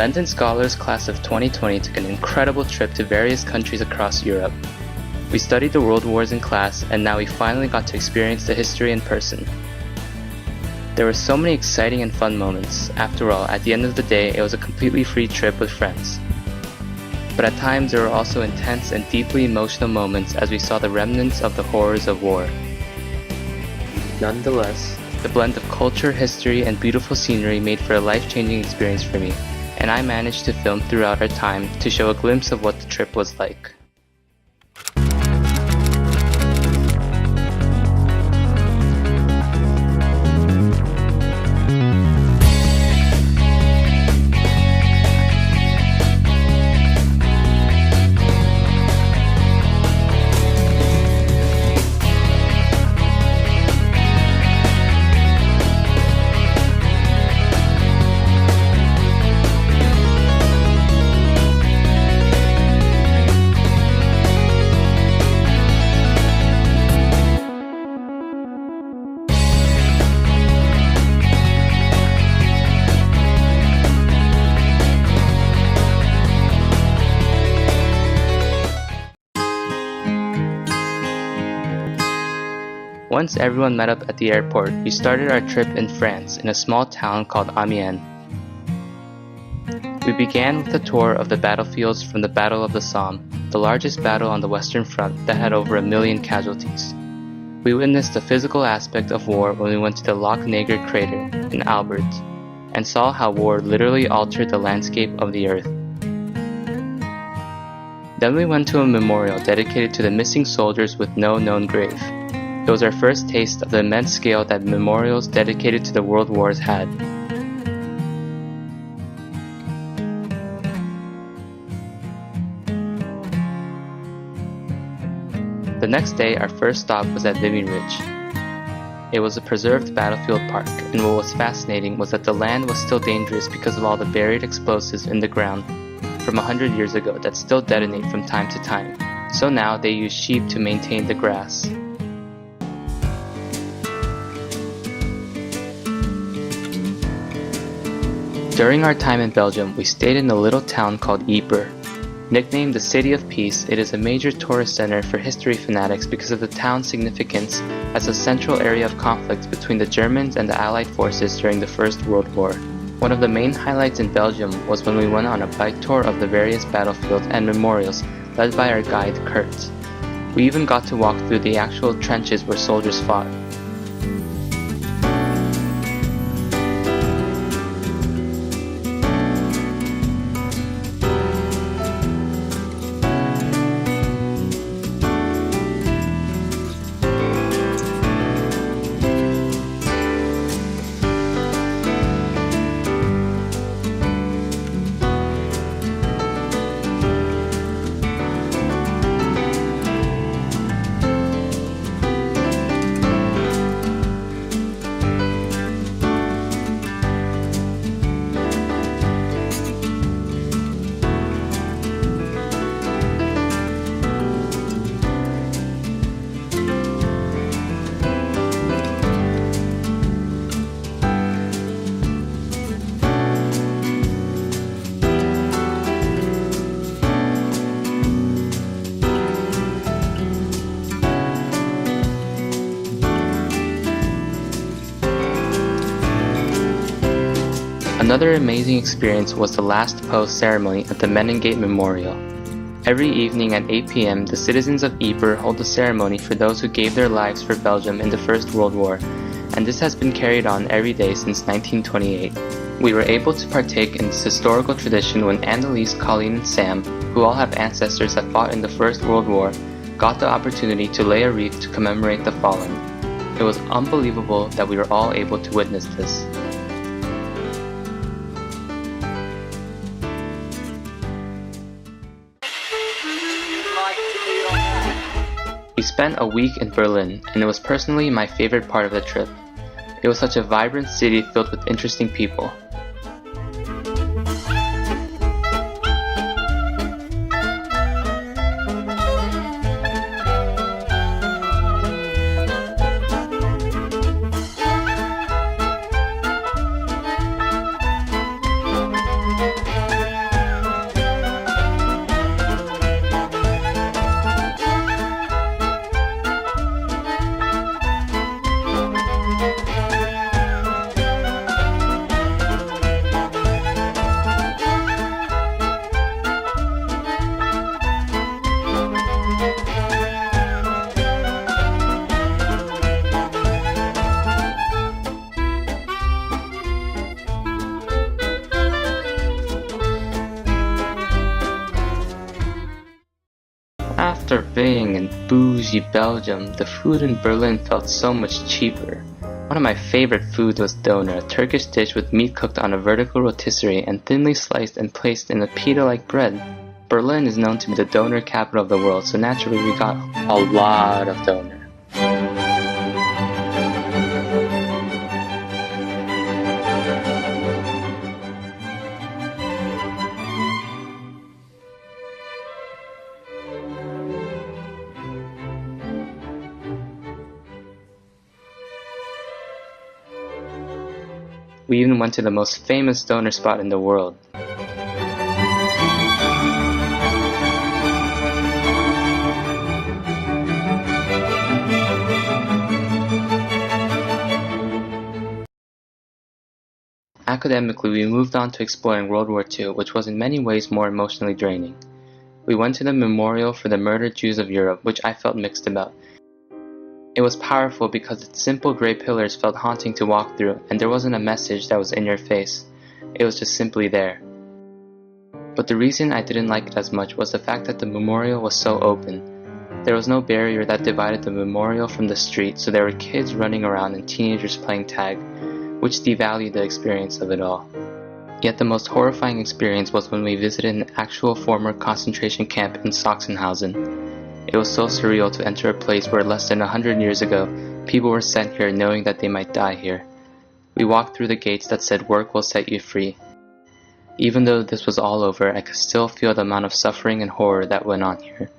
Benton Scholars class of 2020 took an incredible trip to various countries across Europe. We studied the world wars in class, and now we finally got to experience the history in person. There were so many exciting and fun moments. After all, at the end of the day, it was a completely free trip with friends. But at times there were also intense and deeply emotional moments as we saw the remnants of the horrors of war. Nonetheless, the blend of culture, history, and beautiful scenery made for a life-changing experience for me, and I managed to film throughout our time to show a glimpse of what the trip was like. Once everyone met up at the airport, we started our trip in France in a small town called Amiens. We began with a tour of the battlefields from the Battle of the Somme, the largest battle on the Western Front that had over 1 million casualties. We witnessed the physical aspect of war when we went to the Lac Niger crater in Albert and saw how war literally altered the landscape of the earth. Then we went to a memorial dedicated to the missing soldiers with no known grave. It was our first taste of the immense scale that memorials dedicated to the world wars had. The next day, our first stop was at Vimy Ridge. It was a preserved battlefield park, and what was fascinating was that the land was still dangerous because of all the buried explosives in the ground from 100 years ago that still detonate from time to time. So now they use sheep to maintain the grass. During our time in Belgium, we stayed in a little town called Ypres. Nicknamed the City of Peace, it is a major tourist center for history fanatics because of the town's significance as a central area of conflict between the Germans and the Allied forces during the First World War. One of the main highlights in Belgium was when we went on a bike tour of the various battlefields and memorials led by our guide Kurt. We even got to walk through the actual trenches where soldiers fought. Another amazing experience was the last posth ceremony at the Leningrad Memorial. Every evening at 8 p.m., the citizens of Ypres hold a ceremony for those who gave their lives for Belgium in the First World War, and this has been carried on every day since 1928. We were able to partake in this historical tradition when Annalise, Colleen, and Sam, who all have ancestors that fought in the First World War, got the opportunity to lay a wreath to commemorate the fallen. It was unbelievable that we were all able to witness this. We spent a week in Berlin, and it was personally my favorite part of the trip. It was such a vibrant city filled with interesting people. After being in bougie Belgium, the food in Berlin felt so much cheaper. One of my favorite foods was doner, a Turkish dish with meat cooked on a vertical rotisserie and thinly sliced and placed in a pita-like bread. Berlin is known to be the doner capital of the world, so naturally we got a lot of doner. We even went to the most famous doner spot in the world. Academically, we moved on to exploring World War II, which was in many ways more emotionally draining. We went to the memorial for the murdered Jews of Europe, which I felt mixed about. It was powerful because its simple gray pillars felt haunting to walk through, and there wasn't a message that was in your face. It was just simply there. But the reason I didn't like it as much was the fact that the memorial was so open. There was no barrier that divided the memorial from the street, so there were kids running around and teenagers playing tag, which devalued the experience of it all. Yet the most horrifying experience was when we visited an actual former concentration camp in Sachsenhausen. It was so surreal to enter a place where less than 100 years ago, people were sent here knowing that they might die here. We walked through the gates that said work will set you free. Even though this was all over, I could still feel the amount of suffering and horror that went on here.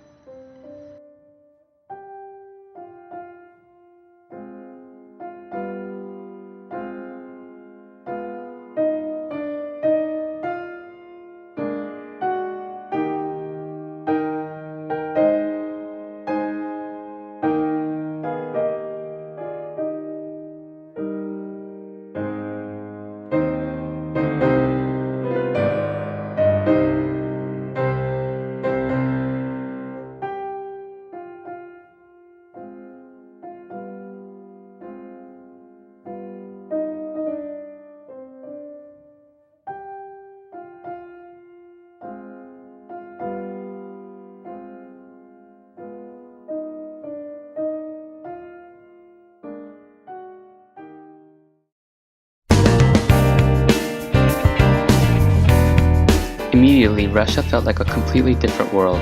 Immediately, Russia felt like a completely different world.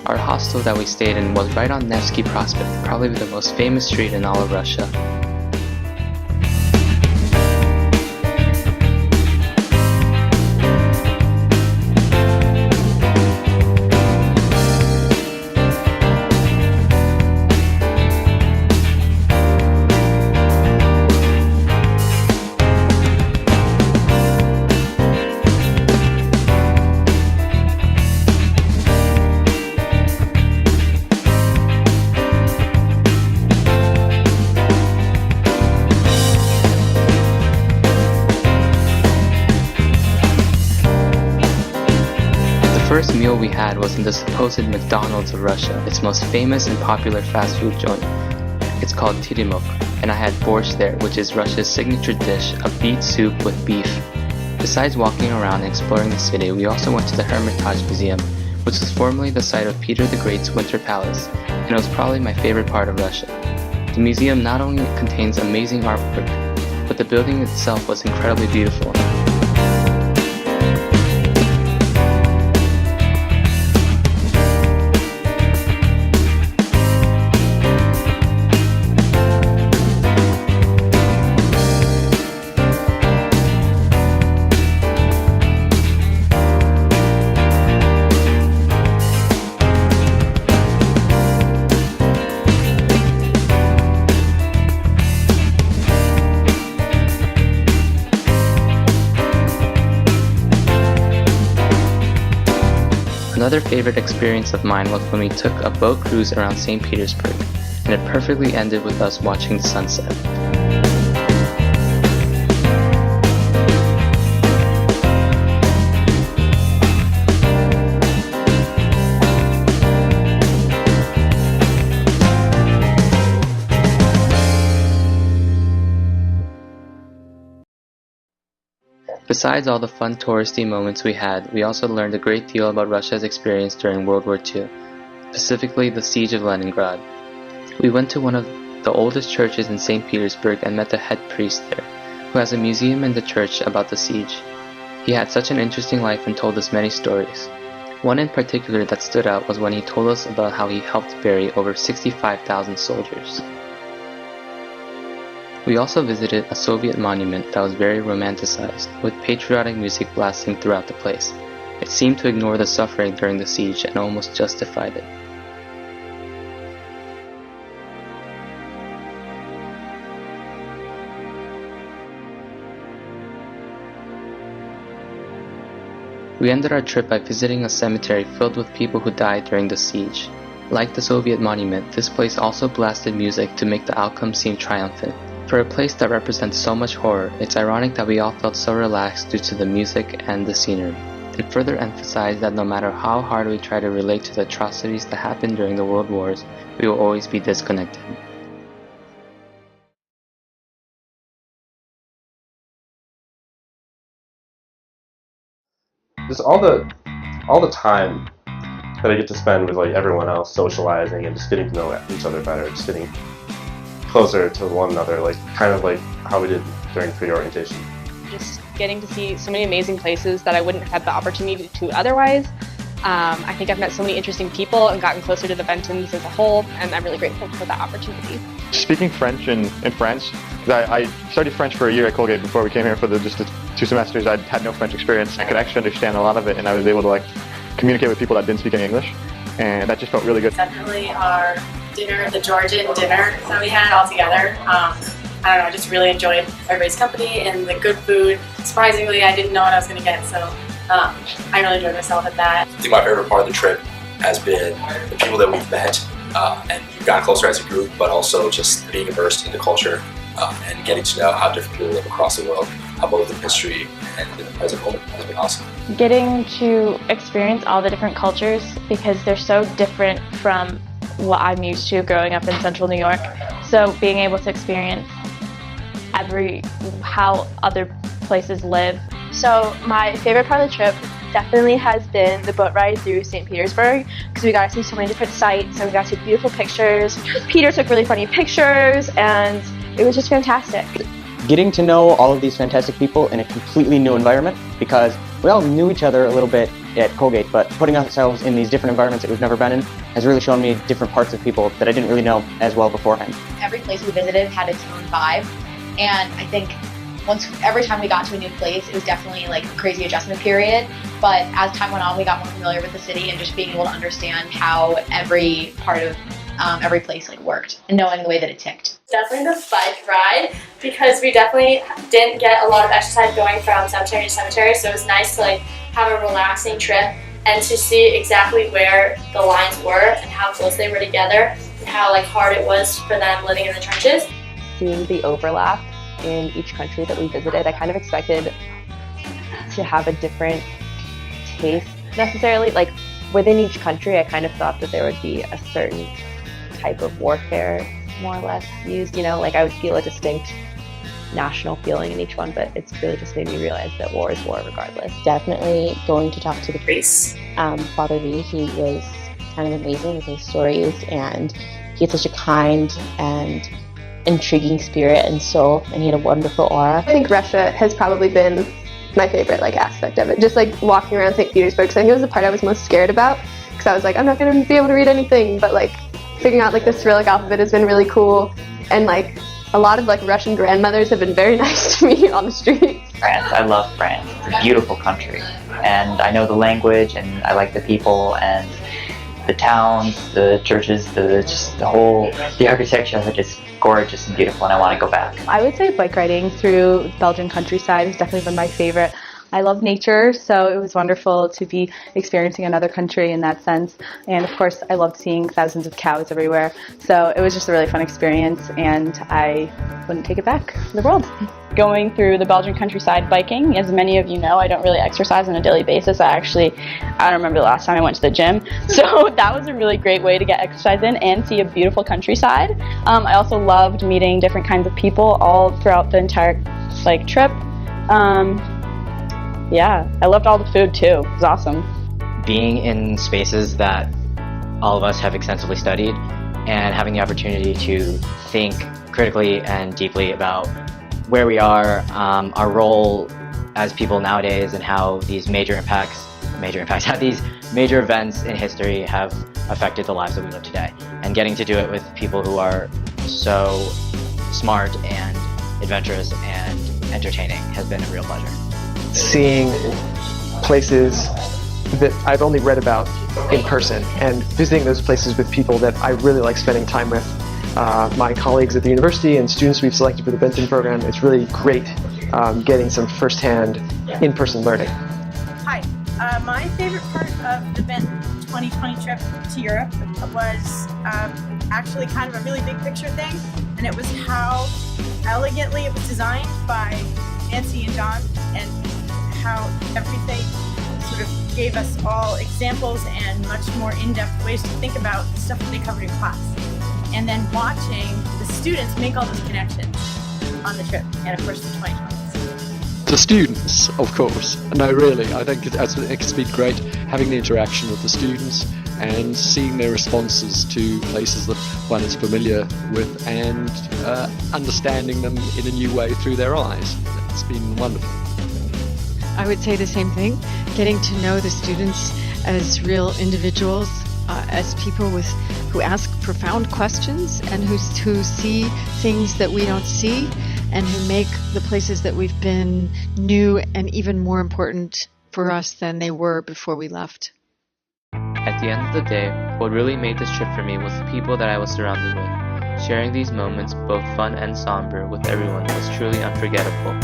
Our hostel that we stayed in was right on Nevsky Prospect, probably the most famous street in all of Russia. The first meal we had was in the supposed McDonald's of Russia, its most famous and popular fast food joint. It's called tirimok, and I had borscht there, which is Russia's signature dish, a beet soup with beef. Besides walking around and exploring the city, we also went to the Hermitage Museum, which was formerly the site of Peter the Great's Winter Palace, and it was probably my favorite part of Russia. The museum not only contains amazing artwork, but the building itself was incredibly beautiful. Another favorite experience of mine was when we took a boat cruise around St. Petersburg, and it perfectly ended with us watching the sunset. Besides all the fun touristy moments we had, we also learned a great deal about Russia's experience during World War II. specifically the siege of Leningrad. We went to one of the oldest churches in St. Petersburg and met the head priest there, who has a museum in the church about the siege. He had such an interesting life and told us many stories. One in particular that stood out was when he told us about how he helped bury over 65,000 soldiers. We also visited a Soviet monument that was very romanticized, with patriotic music blasting throughout the place. It seemed to ignore the suffering during the siege and almost justified it. We ended our trip by visiting a cemetery filled with people who died during the siege. Like the Soviet monument, this place also blasted music to make the outcome seem triumphant. For a place that represents so much horror, it's ironic that we all felt so relaxed due to the music and the scenery. It further emphasized that no matter how hard we try to relate to the atrocities that happened during the world wars, we will always be disconnected. Just all the time that I get to spend with like everyone else, socializing and just getting to know each other better, just getting closer to one another, like kind of like how we did during pre-orientation. Just getting to see so many amazing places that I wouldn't have had the opportunity to otherwise. I think I've met so many interesting people and gotten closer to the Bentons as a whole, and I'm really grateful for that opportunity. Speaking French in France, I studied French for a year at Colgate before we came here for just the 2 semesters. I had no French experience. I could actually understand a lot of it, and I was able to like communicate with people that didn't speak any English, and that just felt really good. Definitely our dinner, the Georgian dinner that we had all together. I don't know, I just really enjoyed everybody's company and the good food. Surprisingly, I didn't know what I was going to get, so I really enjoyed myself at that. I think my favorite part of the trip has been the people that we've met and we've gotten closer as a group, but also just being immersed in the culture and getting to know how different people live across the world, both in history and in the present moment has been awesome. Getting to experience all the different cultures because they're so different from what I'm used to growing up in central New York. So being able to experience how other places live. So my favorite part of the trip definitely has been the boat ride through St. Petersburg because we got to see so many different sights and we got to see beautiful pictures. Peter took really funny pictures and it was just fantastic. Getting to know all of these fantastic people in a completely new environment because we all knew each other a little bit at Colgate, but putting ourselves in these different environments that we've never been in has really shown me different parts of people that I didn't really know as well beforehand. Every place we visited had its own vibe, and I think every time we got to a new place, it was definitely like a crazy adjustment period, but as time went on, we got more familiar with the city and just being able to understand how every part of every place like worked and knowing the way that it ticked. Definitely the bike ride because we definitely didn't get a lot of exercise going from cemetery to cemetery, so it was nice to like have a relaxing trip and to see exactly where the lines were and how close they were together and how like hard it was for them living in the trenches. Seeing the overlap in each country that we visited, I kind of expected to have a different taste necessarily. Like within each country, I kind of thought that there would be a certain type of warfare more or less used, you know, like I would feel a distinct national feeling in each one, but it's really just made me realize that war is war regardless. Definitely going to talk to the priest, Father V. He was kind of amazing with his stories, and he had such a kind and intriguing spirit and soul, and he had a wonderful aura. I think Russia has probably been my favorite aspect of it. Just walking around St. Petersburg, because I think it was the part I was most scared about, because I was like, I'm not going to be able to read anything, but figuring out the Cyrillic alphabet has been really cool, and a lot of Russian grandmothers have been very nice to me on the streets. France, I love France. It's a beautiful country, and I know the language, and I like the people, and the towns, the churches, the architecture are just gorgeous and beautiful, and I want to go back. I would say bike riding through Belgian countryside has definitely been my favorite. I love nature, so it was wonderful to be experiencing another country in that sense. And of course, I loved seeing thousands of cows everywhere. So it was just a really fun experience, and I wouldn't take it back for the world. Going through the Belgian countryside biking, as many of you know, I don't really exercise on a daily basis. I don't remember the last time I went to the gym. So that was a really great way to get exercise in and see a beautiful countryside. I also loved meeting different kinds of people all throughout the entire trip. Yeah, I loved all the food too. It was awesome. Being in spaces that all of us have extensively studied, and having the opportunity to think critically and deeply about where we are, our role as people nowadays, and how these how these major events in history have affected the lives that we live today. And getting to do it with people who are so smart and adventurous and entertaining has been a real pleasure. Seeing places that I've only read about in person and visiting those places with people that I really like spending time with. My colleagues at the university and students we've selected for the Benton program, it's really great getting some first-hand in-person learning. Hi, my favorite part of the Benton 2020 trip to Europe was actually kind of a really big picture thing, and it was how elegantly it was designed by Nancy and John, and how everything sort of gave us all examples and much more in-depth ways to think about the stuff that they covered in class. And then watching the students make all those connections on the trip, and of course the 2020s. The students, of course. No, really, I think it's been great having the interaction with the students and seeing their responses to places that one is familiar with, and understanding them in a new way through their eyes. It's been wonderful. I would say the same thing, getting to know the students as real individuals, as people who ask profound questions and who see things that we don't see, and who make the places that we've been new and even more important for us than they were before we left. At the end of the day, what really made this trip for me was the people that I was surrounded with. Sharing these moments, both fun and somber, with everyone was truly unforgettable.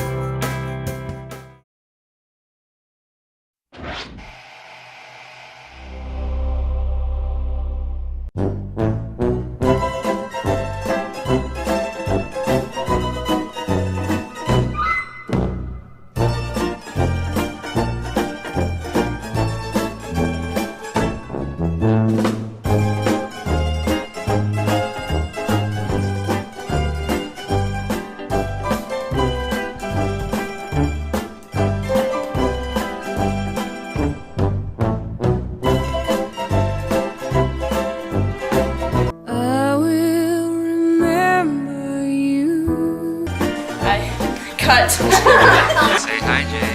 Cut. Say hi, Jay.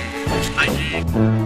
Hi, Jay.